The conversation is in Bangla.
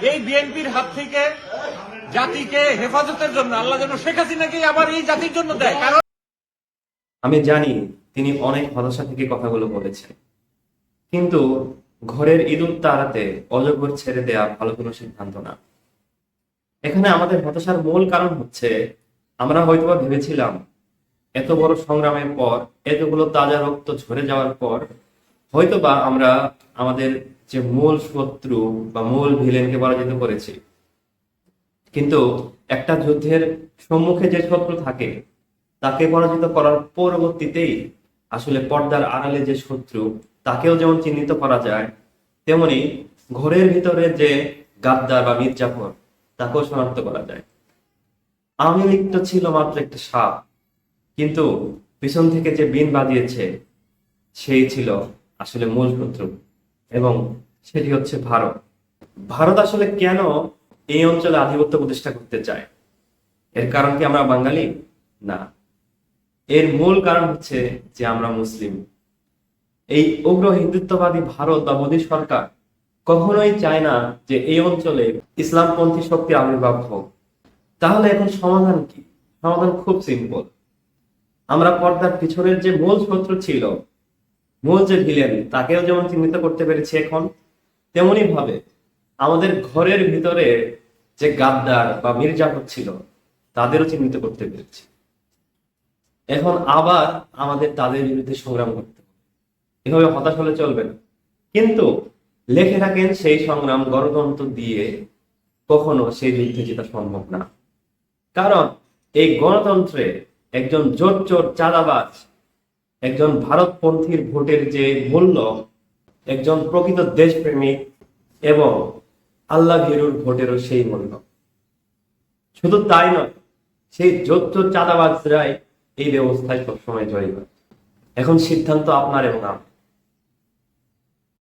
এই বিএনপির হাত থেকে জাতিকে হেফাজতের জন্য আল্লাহ যেন শেখ হাসিনাকে আবার এই জাতির জন্য দেয়। কারণ আমি জানি তিনি অনেক হতাশা থেকে কথাগুলো বলেছেন, কিন্তু ঘরের ইঁদুর তাড়াতে অজগর ছেড়ে দেয়া ভালো কোনো সিদ্ধান্ত না। এখানে আমাদের হতাশার মূল কারণ হচ্ছে, আমরা হয়তোবা ভেবেছিলাম এত বড় সংগ্রামের পর, এতগুলো তাজা রক্ত ঝরে যাওয়ার পর হয়তোবা আমরা আমাদের যে মূল শত্রু বা মূল ভিলেনকে পরাজিত করেছি। কিন্তু একটা যুদ্ধের সম্মুখে যে শত্রু থাকে তাকে পরাজিত করার পরবর্তীতেই আসলে পর্দার আড়ালে যে শত্রু তাকেও যেমন চিহ্নিত করা যায়, তেমনি ঘরের ভিতরে যে গাদ্দার বা মির্জাফর তাকেও শনাক্ত করা যায়। আওয়ামী লীগ তো ছিল মাত্র একটা সাপ, কিন্তু পিছন থেকে যে বিন বাজিয়েছে সেই ছিল আসলে মূল শত্রু, এবং সেটি হচ্ছে ভারত। ভারত আসলে কেন এই অঞ্চলে আধিপত্য প্রতিষ্ঠা করতে চায়? এর কারণ কি আমরা বাঙালি? না, এর মূল কারণ হচ্ছে যে আমরা মুসলিম। এই উগ্র হিন্দুত্ববাদী ভারত বা মোদী সরকার কখনোই চায় না যে এই অঞ্চলে ইসলামপন্থী শক্তির আবির্ভাব হোক। তাহলে এখন সমাধান কি? সমাধান খুব সিম্পল। আমরা পর্দার পিছনের যে মূল শত্রু ছিল, মূল যে ভিলেন, তাকেও যেমন চিহ্নিত করতে পেরেছি এখন, তেমনি ভাবে আমাদের ঘরের ভিতরে যে গাদ্দার বা মির্জাফর ছিল তাদেরও চিহ্নিত করতে পেরেছি। এখন আবার আমাদের তাদের বিরুদ্ধে সংগ্রাম করতে হবে। এভাবে হতাশ হলে চলবে না। কিন্তু লেখে রাখেন, সেই সংগ্রাম গণতন্ত্র দিয়ে কখনো সেই যুদ্ধে জেতা সম্ভব না। কারণ এই গণতন্ত্রে একজন জোট চোর চাঁদাবাজ, একজন ভারতপন্থীর ভোটের যে মূল্য, একজন প্রকৃত দেশপ্রেমিক এবং আল্লাহ ভীরুর ভোটেরও সেই মূল্য। শুধু তাই নয়, সেই জোট চোর চাঁদাবাজরাই এই ব্যবস্থায় সবসময় জয়ী হয়। এখন সিদ্ধান্ত আপনার এবং আমার।